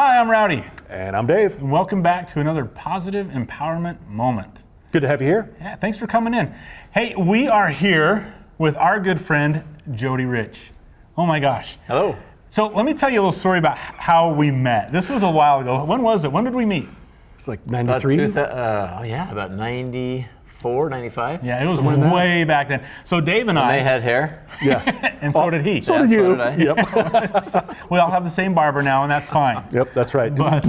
Hi, I'm Rowdy. And I'm Dave. And welcome back to another positive empowerment moment. Good to have you here. Yeah, thanks for coming in. Hey, we are here with our good friend, Jody Rich. Oh my gosh. Hello. So let me tell you a little story about how we met. This was a while ago. When was it? When did we meet? It's like 93? About 94, 95. Yeah, it was way back then. So Dave and I. They had hair. Yeah. And so did he. So did you. So did I. Yep. So we all have the same barber now, and that's fine. Yep, that's right. But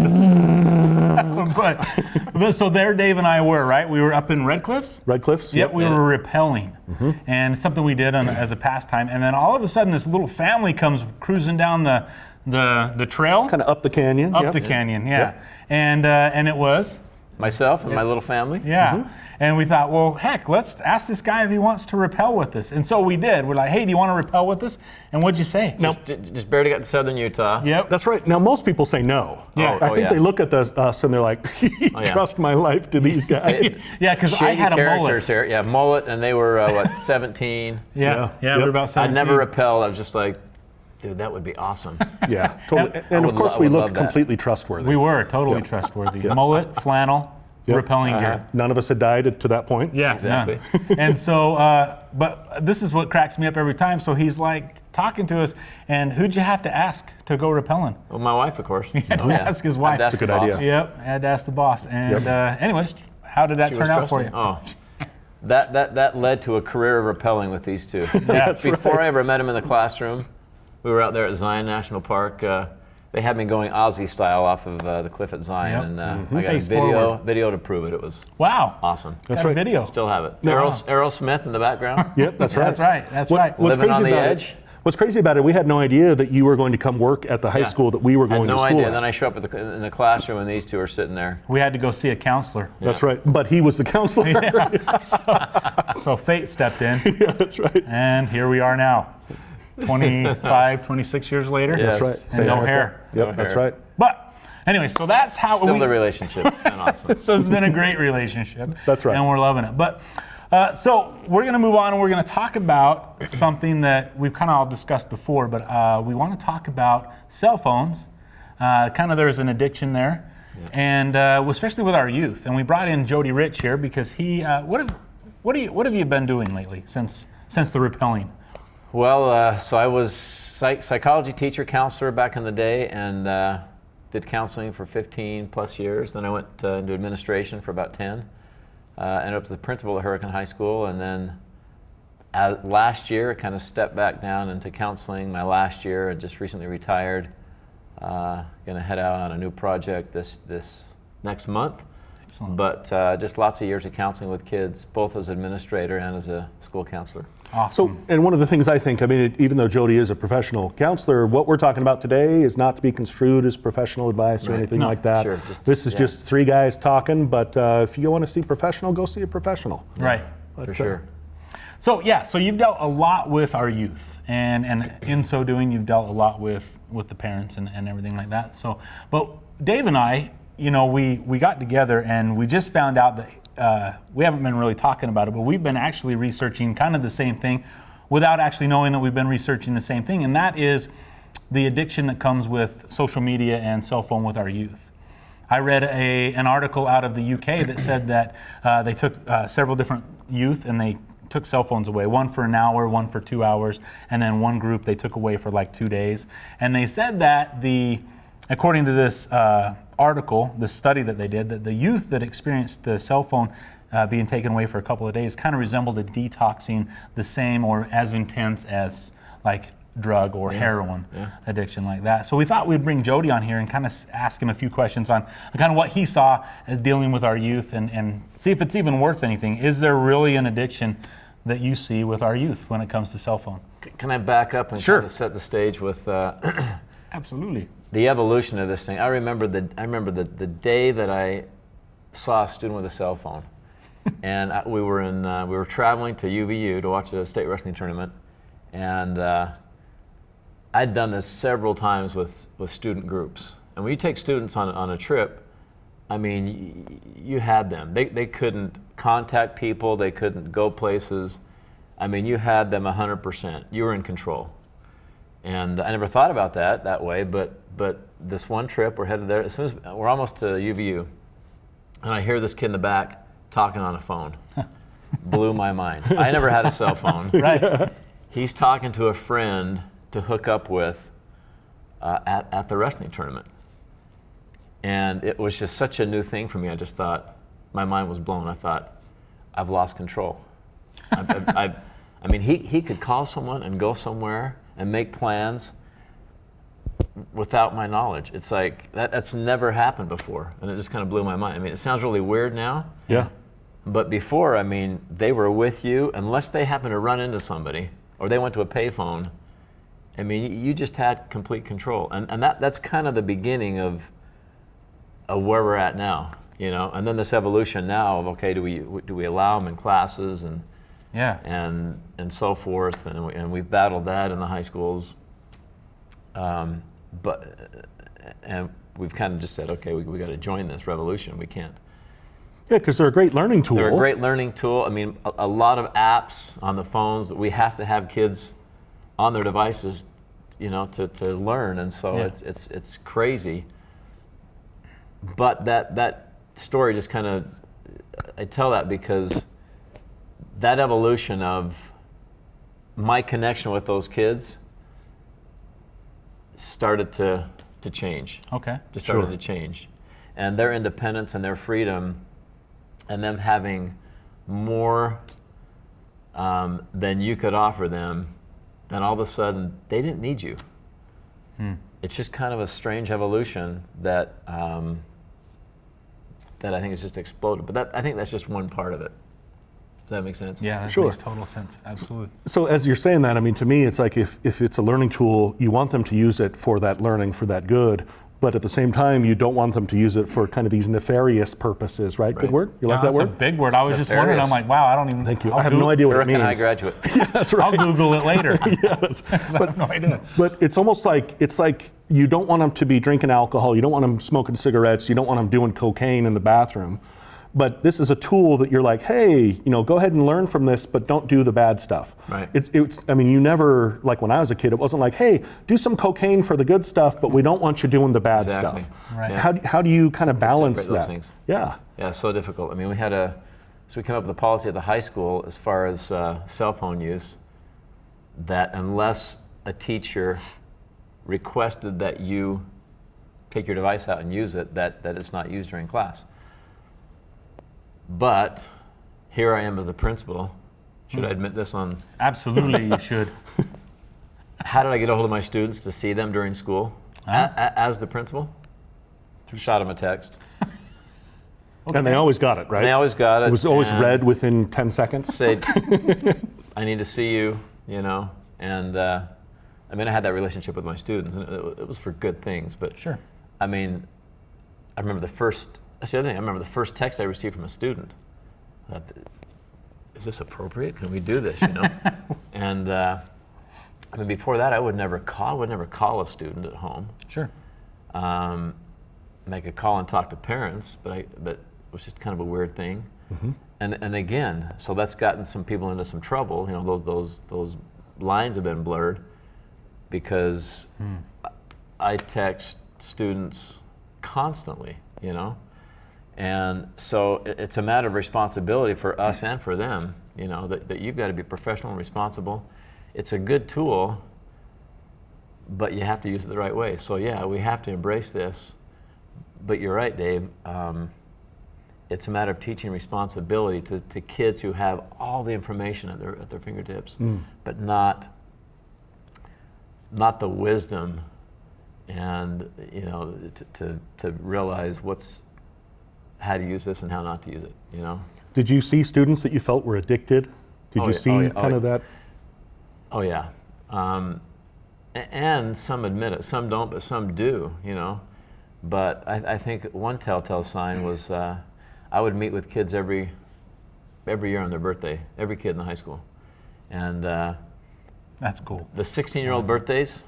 so there Dave and I were, right? We were up in Red Cliffs. Red Cliffs? Yep, we were rappelling. And something we did as a pastime. And then all of a sudden this little family comes cruising down the trail. Kind of up the canyon. Up the canyon, yeah. Yep. And it was? Myself and my little family. Yeah. And we thought, well, heck, let's ask this guy if he wants to rappel with us. And so we did. We're like, hey, do you want to rappel with us? And what'd you say? Just barely got to southern Utah. Yep. That's right. Now, most people say no. Yeah. I think they look at us and they're like, trust my life to these guys. Yeah, because I had a mullet. Here. Yeah, mullet, and they were, 17? Yeah, we were about 17. I'd never rappelled. I was just like, dude, that would be awesome. Yeah, totally. And of course, we looked completely trustworthy. We were totally trustworthy. Mullet, flannel. Rappelling gear. None of us had died to that point. Yeah, exactly. And so, but this is what cracks me up every time. So he's like talking to us, and who'd you have to ask to go rappelling? Well, my wife, of course. He had to ask his wife. That's a good idea. Yep, had to ask the boss. And anyways, how did that turn out for you? Oh, that led to a career of rappelling with these two. That's Before I ever met him in the classroom, we were out there at Zion National Park. They had me going Aussie style off of the cliff at Zion, and I got video to prove it. It was awesome. That's right. Video. Still have it. Aerosmith in the background. Yep, that's right. That's right. That's right. Living on the edge. What's crazy about it, we had no idea that you were going to come work at the high school that we were going to school I had no idea. at. Then I show up in the classroom, and these two are sitting there. We had to go see a counselor. That's right. But he was the counselor. So fate stepped in. Yeah, that's right. And here we are now. 25, 26 years later. Yes. That's right. And no hair. Yep, that's right. But anyway, so that's how Still the relationship. It's been awesome. So it's been a great relationship. That's right. And we're loving it. But so we're going to move on and we're going to talk about something that we've kind of all discussed before, but we want to talk about cell phones. Kind of there's an addiction there, and especially with our youth. And we brought in Jody Rich here because he. What have you been doing lately since the rappelling? Well, so I was psychology teacher, counselor back in the day, and did counseling for 15 plus years. Then I went into administration for about 10. Ended up as the principal at Hurricane High School, and then last year I kind of stepped back down into counseling. My last year, I just recently retired. Going to head out on a new project this next month. Excellent. But just lots of years of counseling with kids, both as administrator and as a school counselor. Awesome. So, and one of the things I think, even though Jody is a professional counselor, what we're talking about today is not to be construed as professional advice or anything like that. Sure, this is just three guys talking, but if you want to see professional, go see a professional. Right. But, For sure. So you've dealt a lot with our youth, and in so doing, you've dealt a lot with the parents and everything like that. So, but Dave and I, we got together and we just found out that we haven't been really talking about it, but we've been actually researching kind of the same thing without actually knowing that we've been researching the same thing, and that is the addiction that comes with social media and cell phone with our youth. I read an article out of the UK that said that they took several different youth and they took cell phones away, one for an hour, one for 2 hours, and then one group they took away for like 2 days. And they said that according to this article, this study that they did, that the youth that experienced the cell phone being taken away for a couple of days kind of resembled a detoxing the same or as intense as like drug or heroin addiction like that. So we thought we'd bring Jody on here and kind of ask him a few questions on kind of what he saw as dealing with our youth and see if it's even worth anything. Is there really an addiction that you see with our youth when it comes to cell phone? Can I back up and kind of set the stage with Absolutely. the evolution of this thing? I remember the day that I saw a student with a cell phone, and we were traveling to UVU to watch a state wrestling tournament, and I'd done this several times with student groups. And when you take students on a trip, I mean, you had them. They couldn't contact people. They couldn't go places. I mean, you had them 100%. You were in control. And I never thought about that way, but this one trip, we're headed there. As soon as we're almost to UVU, and I hear this kid in the back talking on a phone. Blew my mind. I never had a cell phone. Right. He's talking to a friend to hook up with at the wrestling tournament. And it was just such a new thing for me. I just thought, my mind was blown. I thought, I've lost control. I mean, he could call someone and go somewhere and make plans without my knowledge. It's like, that's never happened before. And it just kind of blew my mind. I mean, it sounds really weird now. Yeah. But before, I mean, they were with you, unless they happened to run into somebody or they went to a payphone. I mean, you just had complete control. And that's kind of the beginning of where we're at now, you know? And then this evolution now of, okay, do we allow them in classes and so forth, and we've battled that in the high schools. And we've kind of just said, okay, we got to join this revolution. We can't. Yeah, because they're a great learning tool. They're a great learning tool. I mean, a lot of apps on the phones. We have to have kids on their devices, you know, to learn, and so it's crazy. But that story just kind of, I tell that because that evolution of my connection with those kids started to change. Okay. Just started to change, and their independence and their freedom, and them having more than you could offer them, then all of a sudden they didn't need you. It's just kind of a strange evolution that that I think has just exploded. But I think that's just one part of it. Does that make sense? Yeah, that Sure. makes total sense. Absolutely. So as you're saying that, I mean, to me, it's like if it's a learning tool, you want them to use it for that learning, for that good. But at the same time, you don't want them to use it for kind of these nefarious purposes, right? Good word? You like that That's word? a big word. I was just wondering. I'm like, wow, I don't even. Thank you. I have no idea what it Hurricane means. high graduate. That's right. I'll Google it later. Yes. I have no idea. But it's almost like, it's like you don't want them to be drinking alcohol, you don't want them smoking cigarettes, you don't want them doing cocaine in the bathroom. But this is a tool that you're like, hey, you know, go ahead and learn from this, but don't do the bad stuff. Right. It's. I mean, you never, like when I was a kid, it wasn't like, hey, do some cocaine for the good stuff, but we don't want you doing the bad Exactly. stuff. Right. Yeah. How do you kind of balance separate those that? things. Yeah. Yeah, it's so difficult. I mean, we came up with a policy at the high school as far as cell phone use, that unless a teacher requested that you take your device out and use it, that it's not used during class. But here I am as the principal. Should I admit this on? Absolutely, you should. How did I get a hold of my students to see them during school? As the principal? Shot them a text. And they always got it, right? And they always got it. It was always and read within 10 seconds. Said, I need to see you, you know. And I mean, I had that relationship with my students, and it was for good things. But Sure. I mean, I remember that's the other thing. I remember the first text I received from a student. I thought, is this appropriate? Can we do this? You know. And I mean, before that, I would never call a student at home. Sure. Make a call and talk to parents, but it was just kind of a weird thing. Mm-hmm. And again, so that's gotten some people into some trouble. You know, those lines have been blurred because I text students constantly. You know. And so it's a matter of responsibility for us and for them, you know, that you've got to be professional and responsible. It's a good tool, but you have to use it the right way. So yeah, we have to embrace this. But you're right, Dave. It's a matter of teaching responsibility to kids who have all the information at their fingertips, but not the wisdom and, you know, to realize how to use this and how not to use it, you know? Did you see students that you felt were addicted? Did you see kind of that? Oh yeah. And some admit it, some don't, but some do, you know? But I think one telltale sign was I would meet with kids every year on their birthday, every kid in the high school. And That's cool. the 16-year-old birthdays,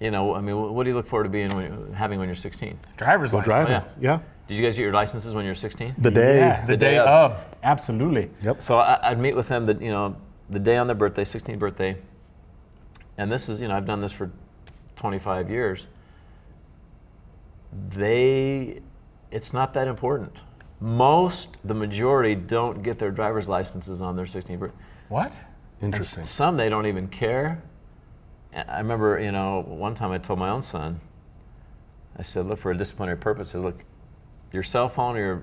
you know, I mean, what do you look forward to having when you're 16? Driver's license. Driving. yeah. Yeah. Did you guys get your licenses when you were 16? The day. Yeah, the day of. Absolutely. Yep. So I'd meet with them, the day on their birthday, 16th birthday, and this is, I've done this for 25 years, it's not that important. The majority don't get their driver's licenses on their 16th birthday. What? Interesting. Some, they don't even care. I remember, one time I told my own son, I said, look, for a disciplinary purpose, I said, look, your cell phone or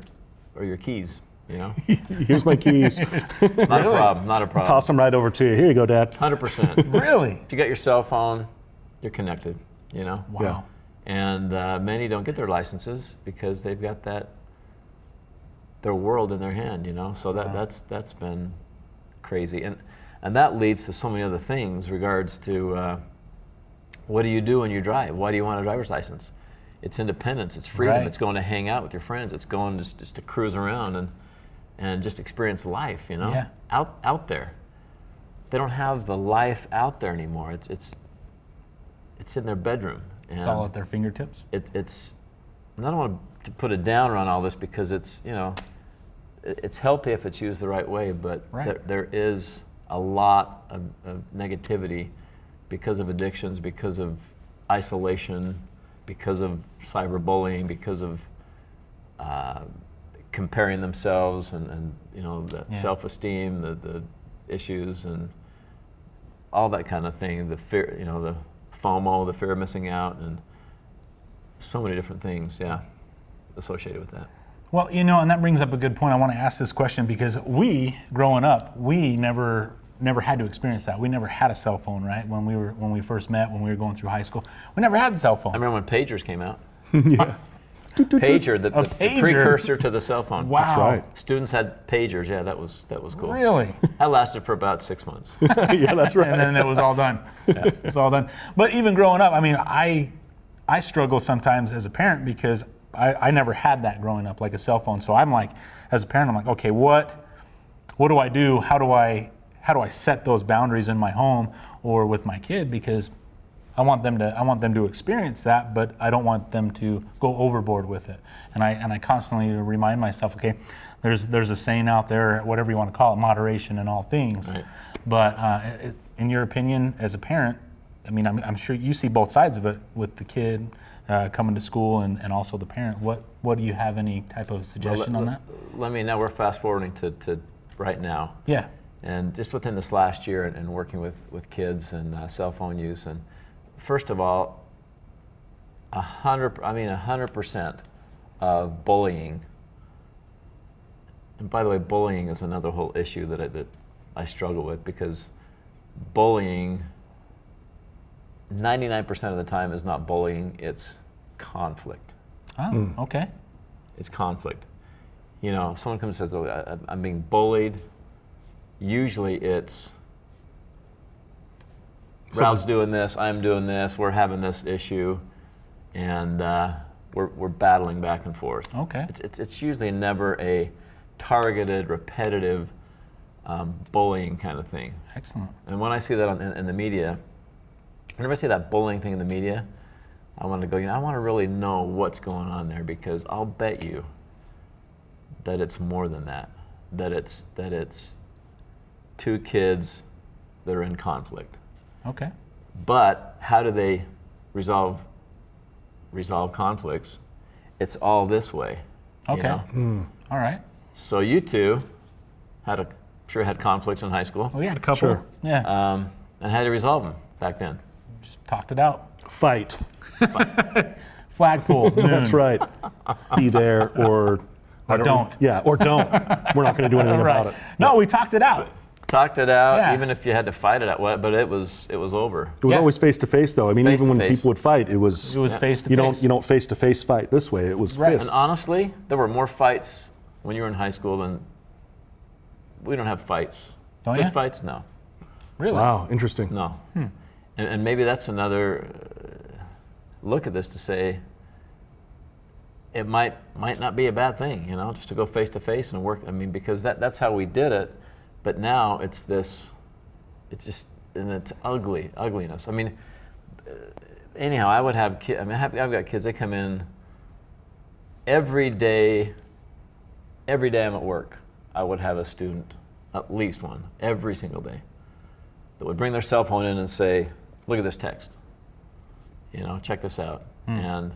your keys, Here's my keys. Not a problem. Toss them right over to you. Here you go, Dad. 100%. Really? If you got your cell phone, you're connected, Wow. Yeah. And many don't get their licenses because they've got their world in their hand, So that's been crazy, and that leads to so many other things. Regards to what do you do when you drive? Why do you want a driver's license? It's independence. It's freedom. Right. It's going to hang out with your friends. It's going just to cruise around and just experience life. Yeah. Out there. They don't have the life out there anymore. It's in their bedroom. And It's all at their fingertips. it's. And I don't want to put a downer on all this because it's it's healthy if it's used the right way, but Right. there is a lot of negativity because of addictions, because of isolation, because of cyberbullying, because of comparing themselves and the self-esteem, the issues, and all that kind of thing. The fear, the FOMO, the fear of missing out, and so many different things, associated with that. Well, and that brings up a good point. I want to ask this question because growing up, we never had to experience that. We never had a cell phone, right? When we first met, when we were going through high school, we never had a cell phone. I remember when pagers came out. Yeah. Pager, the pager? precursor to the cell phone. Wow. That's right. Students had pagers. Yeah, that was cool. Really? That lasted for about 6 months. Yeah, that's right. And then it was all done. It's all done. But even growing up, I mean, I struggle sometimes as a parent because I never had that growing up, like a cell phone. So I'm like, as a parent, I'm like, okay, what do I do? How do I set those boundaries in my home or with my kid? Because I want them to experience that, but I don't want them to go overboard with it. And I constantly remind myself, okay, there's a saying out there, whatever you want to call it, moderation in all things. Right. But in your opinion, as a parent, I mean, I'm sure you see both sides of it with the kid coming to school and also the parent. What do you have any type of suggestion on that? Now we're fast forwarding to right now. Yeah. And just within this last year and working with kids and cell phone use, and first of all, 100% of bullying. And by the way, bullying is another whole issue that I struggle with, because bullying, 99% of the time, is not bullying, it's conflict. Oh, okay. It's conflict. Someone comes and says, "Oh, I'm being bullied." Usually it's, Ralph's doing this, I'm doing this, we're having this issue, and we're battling back and forth. Okay. It's usually never a targeted, repetitive bullying kind of thing. Excellent. And when I see that in the media, whenever I see that bullying thing in the media, I want to go, I want to really know what's going on there, because I'll bet you that it's more than that. That it's two kids that are in conflict. Okay. But how do they resolve conflicts? It's all this way. Okay. All right. So you two had conflicts in high school. We had a couple. Sure. Yeah. And how did you resolve them back then? Just talked it out. Fight. Flagpole. That's right. Be there or don't. Yeah, or don't. We're not going to do anything Right. about it. No, we talked it out. Talked it out, Yeah. even if you had to fight it out, but it was over. It was Yeah. always face to face, though. I mean, even when Face-to-face. people would fight, it was face to you face. don't face to face fight this way. It was Right. fists. And honestly, there were more fights when you were in high school than we don't have fights. Don't Fist ya? fights? No. Really? Wow, interesting. No. And maybe that's another look at this to say it might not be a bad thing, just to go face to face and work. I mean, because that's how we did it. But now it's just, and it's ugliness. I mean, anyhow, I would have kids. I mean, I've got kids. They come in every day. Every day I'm at work, I would have a student, at least one, every single day, that would bring their cell phone in and say, look at this text. You know, check this out. And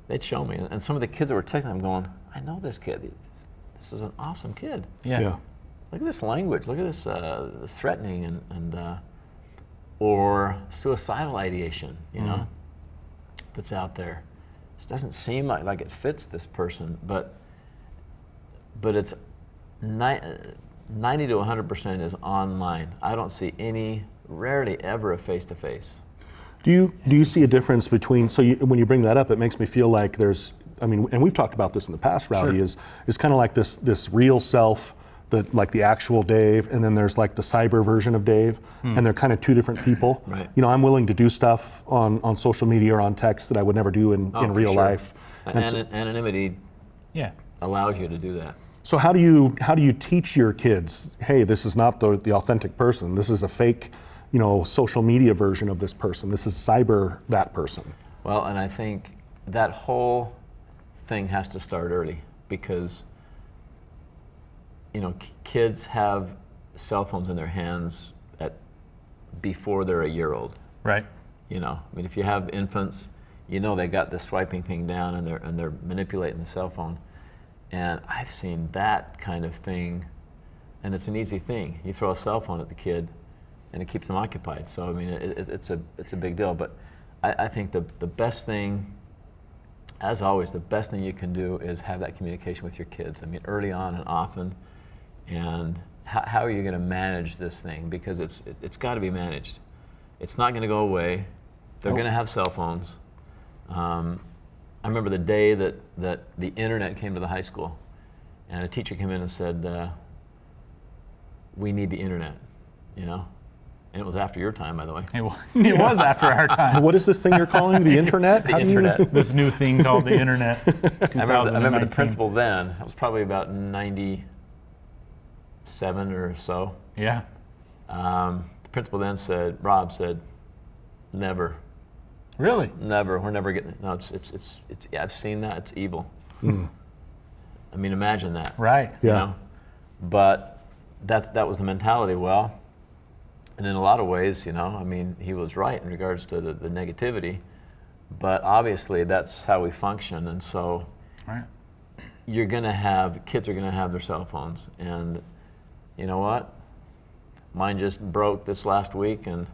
they'd show me. And some of the kids that were texting, I'm going, I know this kid. This is an awesome kid. Yeah. Look at this language. Look at this threatening and or suicidal ideation, you know, that's out there. It doesn't seem like it fits this person, but it's 90 to 100% is online. I don't see rarely ever a face-to-face. Do you see a difference between, when you bring that up, it makes me feel like there's, I mean, and we've talked about this in the past, Rowdy, Sure. is kind of like this real self, like the actual Dave, and then there's like the cyber version of Dave, and they're kind of two different people. Right. You know, I'm willing to do stuff on social media or on text that I would never do in real life. Anonymity Yeah. allows you to do that. So how do you teach your kids, hey, this is not the authentic person. This is a fake, you know, social media version of this person. This is cyber that person. Well, and I think that whole thing has to start early because, you know, kids have cell phones in their hands before they're a year old. Right. You know, I mean, if you have infants, you know they got this swiping thing down and they're manipulating the cell phone. And I've seen that kind of thing, and it's an easy thing. You throw a cell phone at the kid, and it keeps them occupied. So I mean, it's a big deal. But I think the best thing, as always, the best thing you can do is have that communication with your kids. I mean, early on and often. And how are you going to manage this thing? Because it's got to be managed. It's not going to go away. They're going to have cell phones. I remember the day that the internet came to the high school, and a teacher came in and said, "We need the internet," you know. And it was after your time, by the way. It was after our time. What is this thing you're calling the internet? The internet. This new thing called the internet. I remember the 2019. principal then. It was probably about 97 or so. Yeah. The principal then said, Rob said, "Never, Really? never. We're never getting it." No, it's yeah, I've seen that. It's evil. I mean, imagine that. Right. You Yeah. know? But that was the mentality. Well, and in a lot of ways, you know, I mean, he was right in regards to the negativity, but obviously that's how we function, and so Right. kids are gonna have their cell phones, and you know what? Mine just broke this last week, and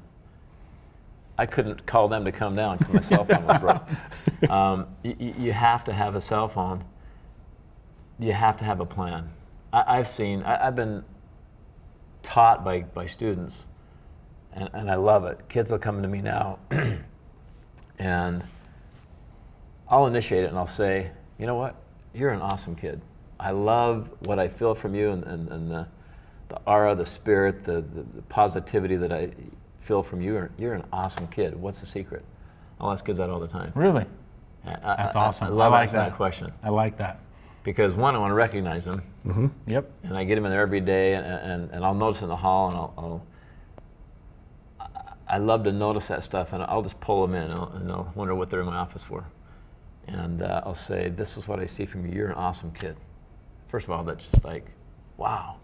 I couldn't call them to come down because my cell phone was broke. You have to have a cell phone. You have to have a plan. I've been taught by students, and I love it. Kids will come to me now, and I'll initiate it, and I'll say, "You know what? You're an awesome kid. I love what I feel from you, and the aura, the spirit, the positivity that I feel from you. You're an awesome kid. What's the secret?" I'll ask kids that all the time. Really? That's awesome. I love like asking that question. I like that. Because one, I want to recognize them, Yep. and I get them in there every day, and I'll notice in the hall, and I love to notice that stuff, and I'll just pull them in, and I'll wonder what they're in my office for. And I'll say, "This is what I see from you. You're an awesome kid." First of all, that's just like, wow.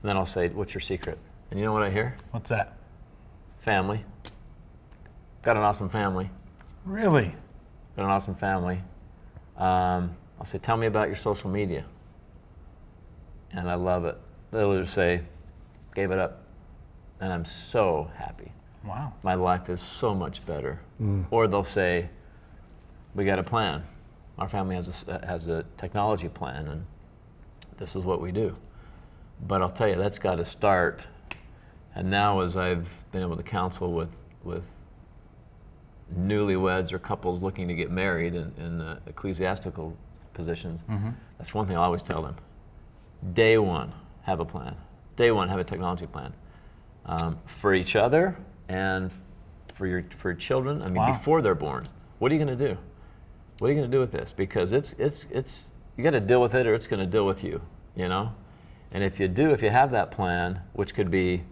And then I'll say, "What's your secret?" And you know what I hear? What's that? Family. Got an awesome family. Really? Got an awesome family. I'll say, "Tell me about your social media." And I love it. They'll just say, "Gave it up." And I'm so happy. Wow. My life is so much better. Or they'll say, "We got a plan. Our family has a technology plan, and this is what we do." But I'll tell you, that's got to start. And now, as I've been able to counsel with newlyweds or couples looking to get married in ecclesiastical positions, that's one thing I always tell them. Day one, have a plan. Day one, have a technology plan for each other and for your children. I mean, Wow. before they're born, what are you going to do? What are you going to do with this? Because it's you got to deal with it, or it's going to deal with you. You know, and if you have that plan, which could be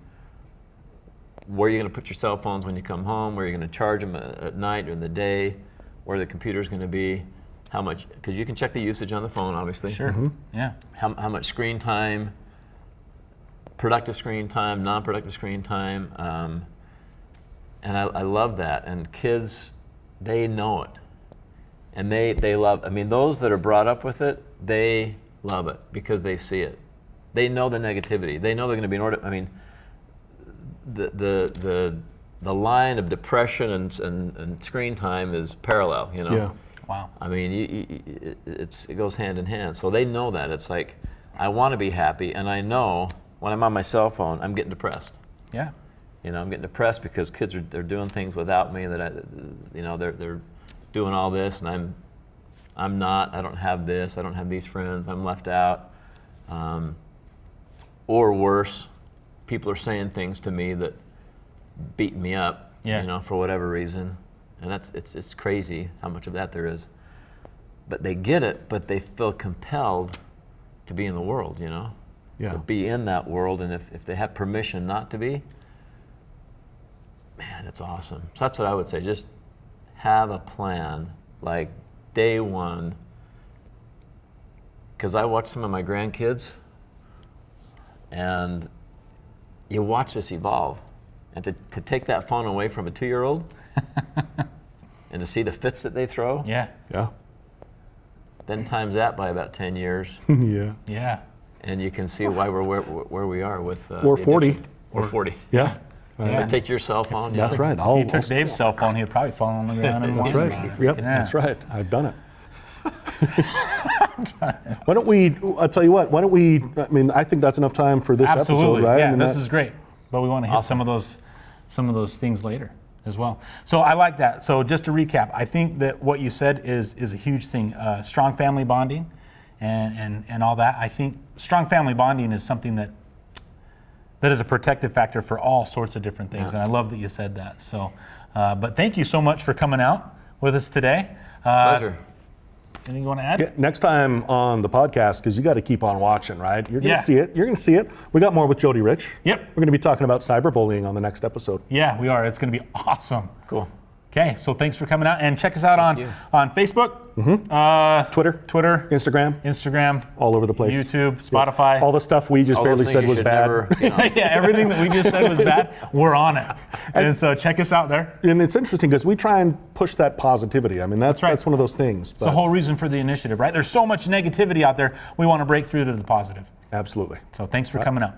where you're going to put your cell phones when you come home, where you're going to charge them at night or in the day, where the computer's going to be, how much, because you can check the usage on the phone, obviously. Sure. Yeah. How much screen time, productive screen time, non-productive screen time, And I love that. And kids, they know it. And they love, I mean, those that are brought up with it, they love it because they see it. They know the negativity. They know they're going to be in order. I mean, the line of depression and screen time is parallel, you know? Yeah. Wow. I mean, it goes hand in hand. So they know that. It's like, I want to be happy, and I know when I'm on my cell phone, I'm getting depressed. Yeah. You know, I'm getting depressed because kids they're doing things without me that they're doing all this, and I'm not. I don't have this. I don't have these friends. I'm left out. Or worse, people are saying things to me that beat me up. Yeah. You know, for whatever reason, and it's crazy how much of that there is. But they get it, but they feel compelled to be in the world. You know. Yeah. To be in that world, and if they have permission not to be, man, it's awesome. So that's what I would say. Just have a plan, like day one. Because I watch some of my grandkids, and you watch this evolve. And to take that phone away from a 2-year-old and to see the fits that they throw, Yeah. Yeah. then times that by about 10 years, Yeah. Yeah. and you can see why we're where we are with Or the 40. addiction. Or 40. Yeah. Yeah. Take your cell phone. That's right. If you took Dave's cell phone, he'd probably fall on the ground and That's whine right. about it. Yep, Yeah. that's right. I've done it. Why don't we, I'll tell you what, why don't we, I mean, I think that's enough time for this Absolutely. episode, right? Yeah, I mean, this that- is great. But we want to hit some of those things later as well. So I like that. So just to recap, I think that what you said is a huge thing. Strong family bonding and all that. I think strong family bonding is something that is a protective factor for all sorts of different things. And I love that you said that. So, but thank you so much for coming out with us today. Pleasure. Anything you want to add? Yeah, next time on the podcast, because you got to keep on watching, right? You're going to Yeah. see it. You're going to see it. We got more with Jody Rich. Yep. We're going to be talking about cyberbullying on the next episode. Yeah, we are. It's going to be awesome. Cool. Okay, so thanks for coming out, and check us out you. on Facebook, Twitter, Instagram, Instagram, all over the place. YouTube, Spotify. All the stuff we just All those barely things said you was should bad. never, you know. Yeah, everything that we just said was bad, we're on it. And so check us out there. And it's interesting because we try and push that positivity. I mean, that's right. one of those things. It's the whole reason for the initiative, right? There's so much negativity out there. We want to break through to the positive. Absolutely. So thanks for coming out.